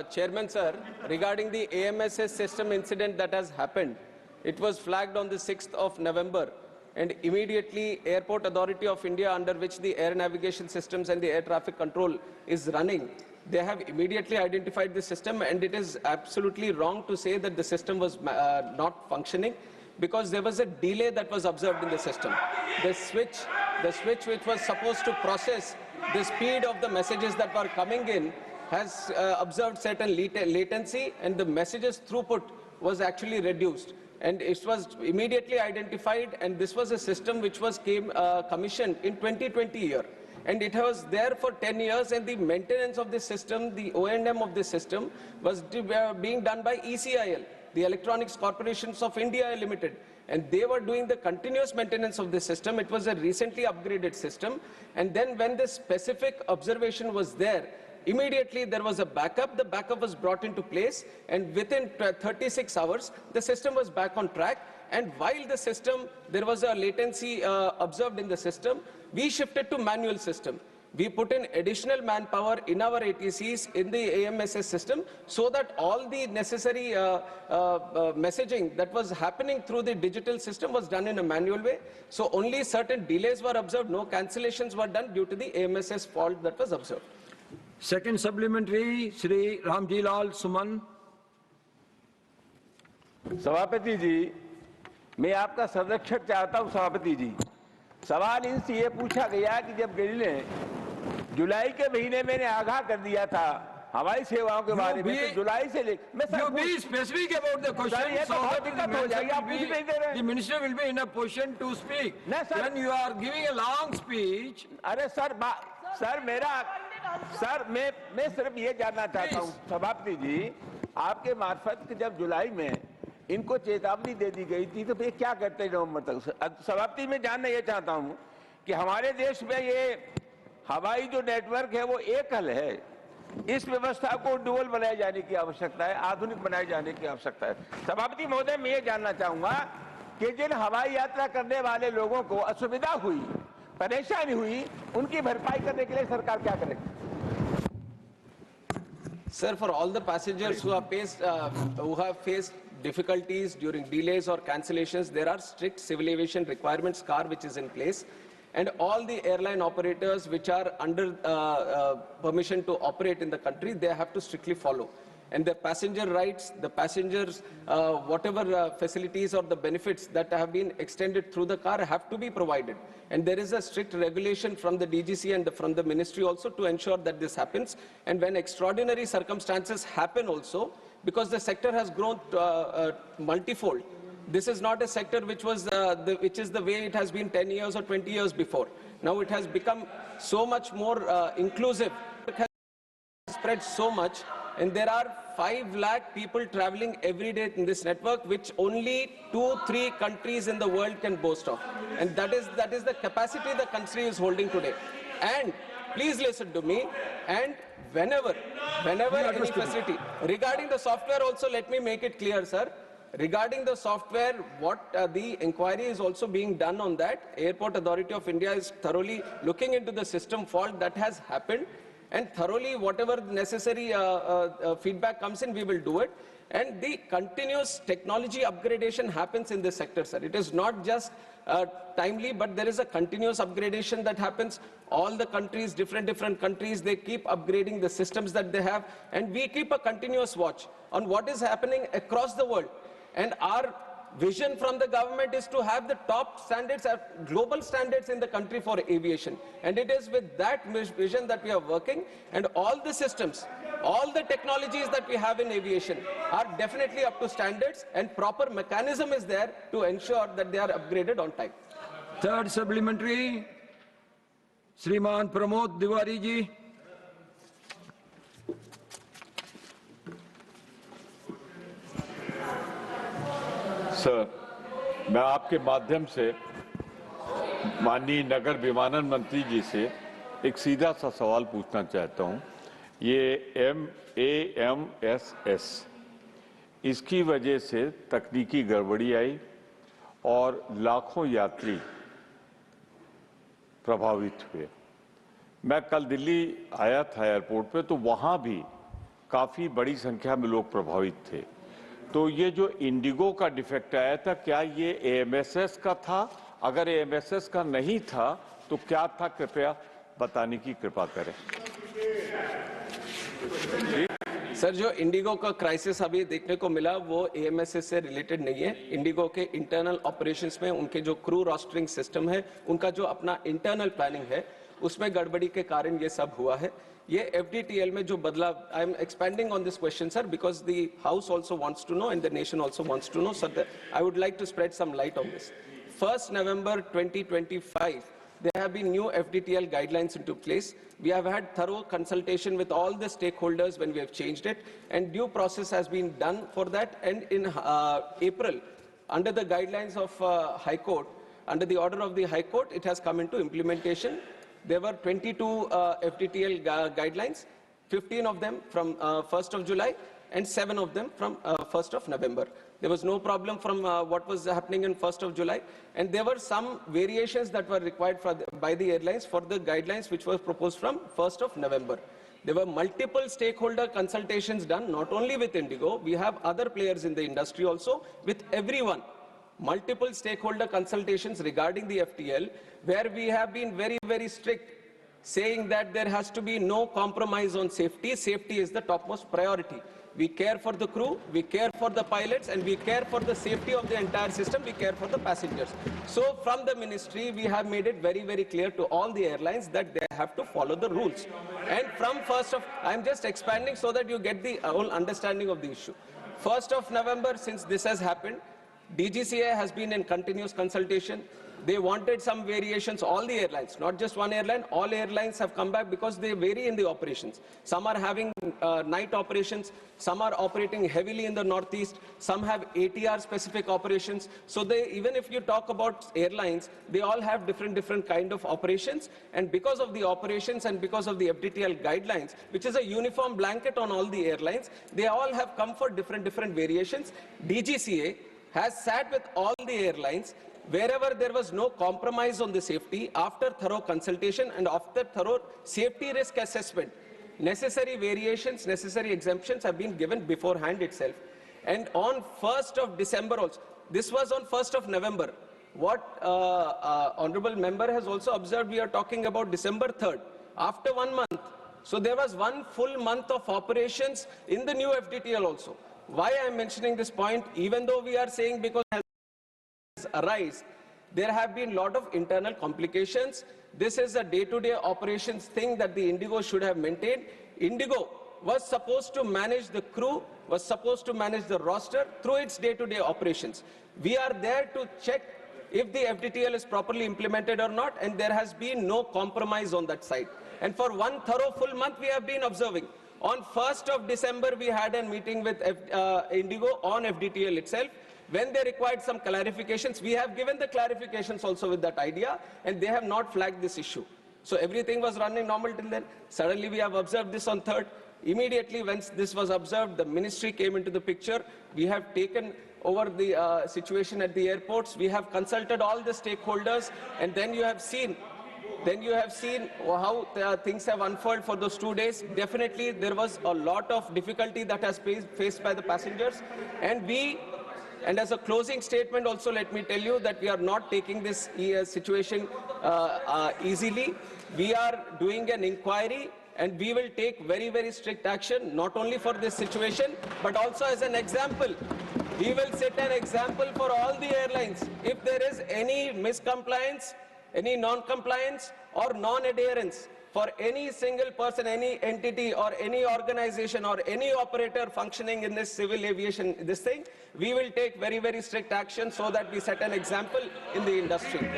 Chairman sir, regarding the AMSS system incident that has happened, it was flagged on the 6th of November, and immediately Airport Authority of India, under which the air navigation systems and the air traffic control is running, they have immediately identified the system, and it is absolutely wrong to say that the system was not functioning, because there was a delay that was observed in the system. The switch which was supposed to process the speed of the messages that were coming in has observed certain latency, and the messages throughput was actually reduced. And it was immediately identified, and this was a system which was commissioned in 2020 year. And it was there for 10 years, and the maintenance of this system, the O&M of this system, was being done by ECIL, the Electronics Corporations of India Limited. And they were doing the continuous maintenance of this system. It was a recently upgraded system. And then when the specific observation was there, immediately there was a backup. The backup was brought into place, and within 36 hours, the system was back on track. And while the system, there was a latency observed in the system, we shifted to manual system. We put in additional manpower in our ATCs in the AMSS system, so that all the necessary messaging that was happening through the digital system was done in a manual way. So only certain delays were observed, no cancellations were done due to the AMSS fault that was observed. Second supplementary, Shri Ramji Lal Suman. सभापति जी, मैं आपका संरक्षण चाहता हूं सभापति जी। सवाल इनसे ये पूछा गया कि जब गिल ने जुलाई के महीने में आगाह कर दिया था हवाई सेवाओं के बारे में, तो जुलाई से मैं You be specific about the question. ये तो बहुत दिक्कत हो जाएगी, आप पूछ नहीं दे रहे। The minister will be in a position to speak. When you are giving a long speech. अरे सर मैं सिर्फ ये जानना चाहता हूँ सभापति जी, आपके मार्फत कि जब जुलाई में इनको चेतावनी दे दी गई थी, तो ये क्या करते हैं नवंबर तक? सभापति मैं जानना ये चाहता हूँ कि हमारे देश में ये हवाई जो नेटवर्क है वो एकल है, इस व्यवस्था को डुअल बनाए जाने की आवश्यकता है, आधुनिक बनाए जाने की आवश्यकता है। सभापति महोदय, मैं ये जानना चाहूंगा कि जिन हवाई यात्रा करने वाले लोगों को असुविधा हुई, परेशानी हुई, उनकी भरपाई करने के लिए सरकार क्या करेगी? Sir, for all the passengers who have faced difficulties during delays or cancellations, there are strict civil aviation requirements CAR which is in place, and all the airline operators which are under permission to operate in the country, they have to strictly follow. And the passenger rights, the passengers, whatever facilities or the benefits that have been extended through the CAR have to be provided. And there is a strict regulation from the DGC and from the ministry also to ensure that this happens. And when extraordinary circumstances happen also, because the sector has grown multifold, this is not a sector which was which is the way it has been 10 years or 20 years before. Now it has become so much more inclusive. It has spread so much. And there are 5 lakh people traveling every day in this network, which only 2-3 countries in the world can boast of. And that is the capacity the country is holding today. And please listen to me. And whenever any facility, regarding the software also, let me make it clear, sir. Regarding the software, what the inquiry is also being done on that. Airport Authority of India is thoroughly looking into the system fault that has happened. And thoroughly, whatever necessary feedback comes in, we will do it. And the continuous technology upgradation happens in this sector, sir. It is not just timely, but there is a continuous upgradation that happens. All the countries, different countries, they keep upgrading the systems that they have. And we keep a continuous watch on what is happening across the world. And our vision from the government is to have the top standards, global standards in the country for aviation. And it is with that vision that we are working. And all the systems, all the technologies that we have in aviation are definitely up to standards, and proper mechanism is there to ensure that they are upgraded on time. Third supplementary, Shriman Pramod Diwari ji. Sir, मैं आपके माध्यम से माननीय नगर विमानन मंत्री जी से एक सीधा सा सवाल पूछना चाहता हूं। ये AMSS, इसकी वजह से तकनीकी गड़बड़ी आई और लाखों यात्री प्रभावित हुए। मैं कल दिल्ली आया था एयरपोर्ट पे, तो वहां भी काफ़ी बड़ी संख्या में लोग प्रभावित थे। तो ये जो इंडिगो का डिफेक्ट आया था, क्या ये एएमएसएस का था? अगर एएमएसएस का नहीं था तो क्या था, कृपया बताने की कृपा करें। सर, जो इंडिगो का क्राइसिस अभी देखने को मिला वो एएमएसएस से रिलेटेड नहीं है। इंडिगो के इंटरनल ऑपरेशंस में उनके जो क्रू रोस्टरिंग सिस्टम है, उनका जो अपना इंटरनल प्लानिंग है, उसमें गड़बड़ी के कारण ये सब हुआ है। ये एफडीटीएल में जो बदलाव, I am expanding on this question sir, because the house also wants to know and the nation also wants to know, so I would like to spread some light on this. 1st November 2025, there have been new FDTL guidelines into place. We have had thorough consultation with all the stakeholders when we have changed it, and due process has been done for that. And in April, under the guidelines of High Court, under the order of the High Court, it has come into implementation. There were 22 FDTL guidelines, 15 of them from 1st of July, and 7 of them from 1st of November. There was no problem from what was happening in 1st of July, and there were some variations that were required by the airlines for the guidelines which were proposed from 1st of November. There were multiple stakeholder consultations done, not only with Indigo, we have other players in the industry also, with everyone. Multiple stakeholder consultations regarding the FTL, where we have been very, very strict, saying that there has to be no compromise on safety. Safety is the topmost priority. We care for the crew, we care for the pilots, and we care for the safety of the entire system, we care for the passengers. So from the ministry, we have made it very, very clear to all the airlines that they have to follow the rules. And from 1st of, I'm just expanding so that you get the whole understanding of the issue. 1st of November, since this has happened, DGCA has been in continuous consultation. They wanted some variations, all the airlines, not just one airline, all airlines have come back because they vary in the operations. Some are having night operations, some are operating heavily in the northeast, some have ATR specific operations. So even if you talk about airlines, they all have different kind of operations. And because of the operations and because of the FDTL guidelines, which is a uniform blanket on all the airlines, they all have come for different variations. DGCA has sat with all the airlines. Wherever there was no compromise on the safety, after thorough consultation and after thorough safety risk assessment, necessary variations, necessary exemptions have been given beforehand itself. And on 1st of December also, this was on 1st of November. What honorable member has also observed, we are talking about December 3rd, after 1 month. So there was 1 full month of operations in the new FDTL also. Why I am mentioning this point, even though we are saying because arise, there have been a lot of internal complications. This is a day-to-day operations thing that the Indigo should have maintained. Indigo was supposed to manage the crew, was supposed to manage the roster through its day-to-day operations. We are there to check if the FDTL is properly implemented or not, and there has been no compromise on that side. And for 1 thorough full month, we have been observing. On 1st of December, we had a meeting with Indigo on FDTL itself. When they required some clarifications, we have given the clarifications also with that idea, and they have not flagged this issue. So everything was running normal till then. Suddenly we have observed this on 3rd. Immediately when this was observed, the ministry came into the picture. We have taken over the situation at the airports. We have consulted all the stakeholders, and then you have seen how things have unfolded for those 2 days. Definitely there was a lot of difficulty that has faced by the passengers, and as a closing statement also, let me tell you that we are not taking this situation easily. We are doing an inquiry, and we will take very, very strict action, not only for this situation, but also as an example. We will set an example for all the airlines. If there is any miscompliance, any non-compliance or non-adherence for any single person, any entity or any organization or any operator functioning in this civil aviation, we will take very, very strict action so that we set an example in the industry.